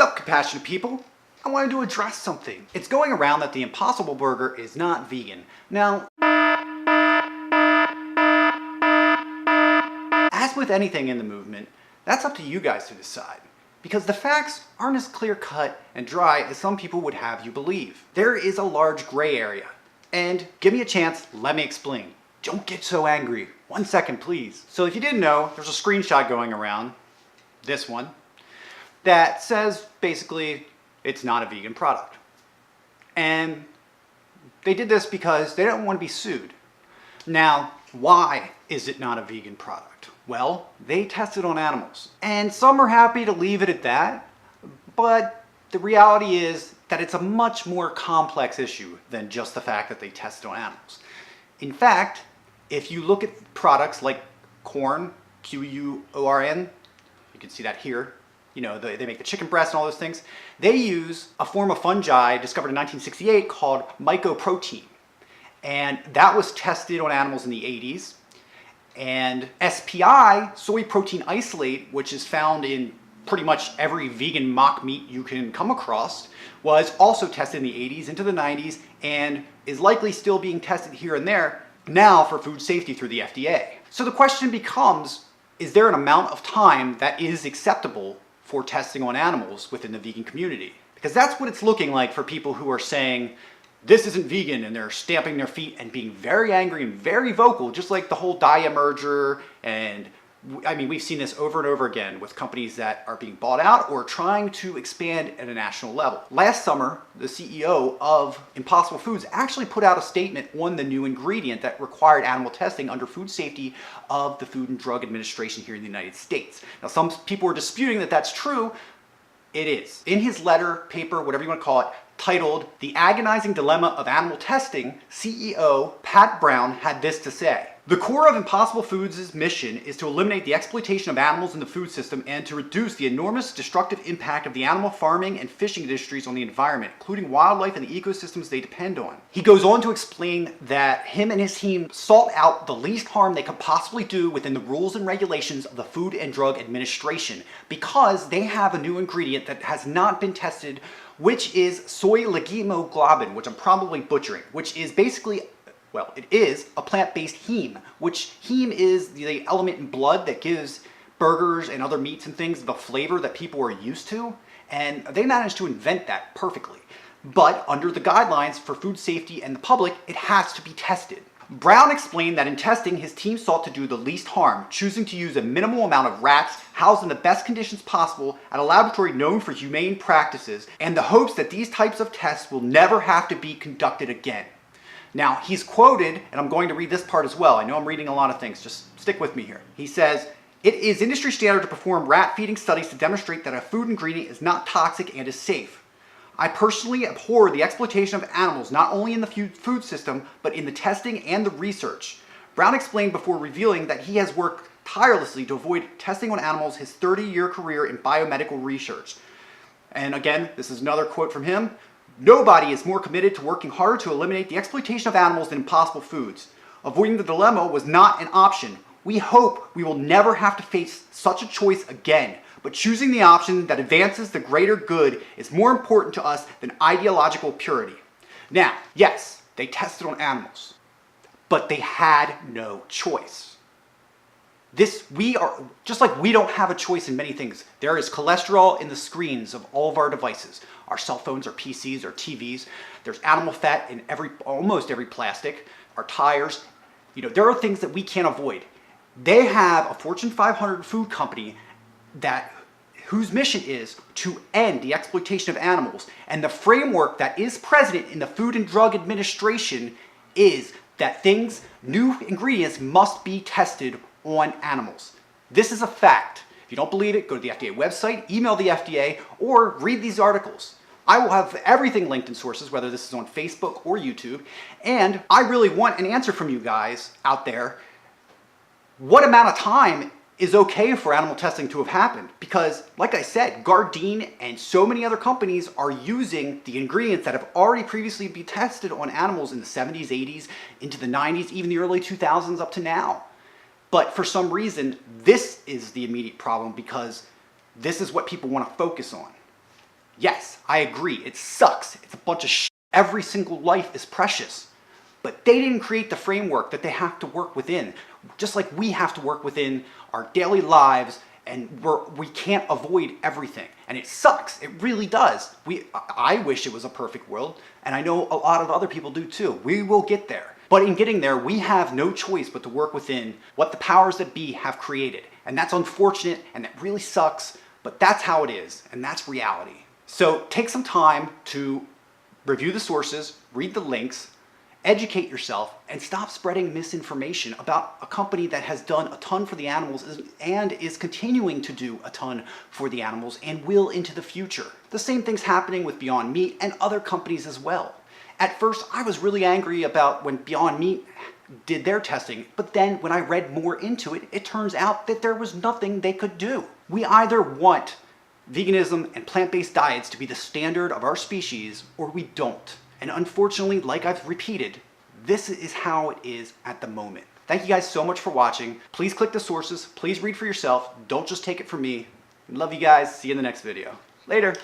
Sup, compassionate people? I wanted to address something. It's going around that the Impossible Burger is not vegan. Now, as with anything in the movement, that's up to you guys to decide. Because the facts aren't as clear-cut and dry as some people would have you believe. There is a large gray area. And give me a chance, let me explain. Don't get so angry. 1 second, please. So if you didn't know, there's a screenshot going around, this one, that says basically it's not a vegan product. And they did this because they don't want to be sued. Now, why is it not a vegan product? Well, they tested on animals. And some are happy to leave it at that, but the reality is that it's a much more complex issue than just the fact that they tested on animals. In fact, if you look at products like corn, Q-U-O-R-N, you can see that here, you know, they make the chicken breast and all those things. They use a form of fungi discovered in 1968 called mycoprotein. And that was tested on animals in the 80s. And SPI, soy protein isolate, which is found in pretty much every vegan mock meat you can come across, was also tested in the 80s into the 90s and is likely still being tested here and there now for food safety through the FDA. So the question becomes, is there an amount of time that is acceptable for testing on animals within the vegan community? Because that's what it's looking like for people who are saying, this isn't vegan, and they're stamping their feet and being very angry and very vocal, just like the whole Dia merger. And I mean, we've seen this over and over again with companies that are being bought out or trying to expand at a national level. Last summer, the CEO of Impossible Foods actually put out a statement on the new ingredient that required animal testing under food safety of the Food and Drug Administration here in the United States. Now, some people are disputing that that's true. It is. In his letter, paper, whatever you want to call it, titled The Agonizing Dilemma of Animal Testing, CEO Pat Brown had this to say. The core of Impossible Foods' mission is to eliminate the exploitation of animals in the food system and to reduce the enormous destructive impact of the animal farming and fishing industries on the environment, including wildlife and the ecosystems they depend on. He goes on to explain that him and his team sought out the least harm they could possibly do within the rules and regulations of the Food and Drug Administration because they have a new ingredient that has not been tested, which is soy leghemoglobin, which I'm probably butchering, which is basically, well, it is a plant-based heme, which heme is the element in blood that gives burgers and other meats and things the flavor that people are used to. And they managed to invent that perfectly. But under the guidelines for food safety and the public, it has to be tested. Brown explained that in testing, his team sought to do the least harm, choosing to use a minimal amount of rats housed in the best conditions possible at a laboratory known for humane practices, and the hopes that these types of tests will never have to be conducted again. Now, he's quoted, and I'm going to read this part as well. I know I'm reading a lot of things, just stick with me here. He says, "It is industry standard to perform rat feeding studies to demonstrate that a food ingredient is not toxic and is safe. I personally abhor the exploitation of animals not only in the food system, but in the testing and the research." Brown explained before revealing that he has worked tirelessly to avoid testing on animals his 30-year career in biomedical research. And again, this is another quote from him. "Nobody is more committed to working harder to eliminate the exploitation of animals than Impossible Foods. Avoiding the dilemma was not an option. We hope we will never have to face such a choice again. But choosing the option that advances the greater good is more important to us than ideological purity." Now, yes, they tested on animals, but they had no choice. We are, just like we don't have a choice in many things. There is cholesterol in the screens of all of our devices. Our cell phones, our PCs, our TVs. There's animal fat in almost every plastic, our tires. You know, there are things that we can't avoid. They have a Fortune 500 food company whose mission is to end the exploitation of animals. And the framework that is present in the Food and Drug Administration is that new ingredients must be tested on animals. This is a fact. If you don't believe it, go to the FDA website, email the FDA, or read these articles. I will have everything linked in sources, whether this is on Facebook or YouTube. And I really want an answer from you guys out there. What amount of time is okay for animal testing to have happened? Because, like I said, Gardein and so many other companies are using the ingredients that have already previously been tested on animals in the 70s, 80s, into the 90s, even the early 2000s up to now. But for some reason, this is the immediate problem because this is what people want to focus on. Yes, I agree, it sucks. It's a bunch of shit. Every single life is precious. But they didn't create the framework that they have to work within. Just like we have to work within our daily lives, and we can't avoid everything. And it sucks, it really does. I wish it was a perfect world, and I know a lot of other people do too. We will get there. But in getting there, we have no choice but to work within what the powers that be have created. And that's unfortunate, and that really sucks, but that's how it is, and that's reality. So take some time to review the sources, read the links, educate yourself, and stop spreading misinformation about a company that has done a ton for the animals and is continuing to do a ton for the animals and will into the future. The same thing's happening with Beyond Meat and other companies as well. At first, I was really angry about when Beyond Meat did their testing, but then when I read more into it, it turns out that there was nothing they could do. We either want veganism and plant-based diets to be the standard of our species, or we don't. And unfortunately, like I've repeated, this is how it is at the moment. Thank you guys so much for watching. Please click the sources. Please read for yourself. Don't just take it from me. Love you guys. See you in the next video. Later.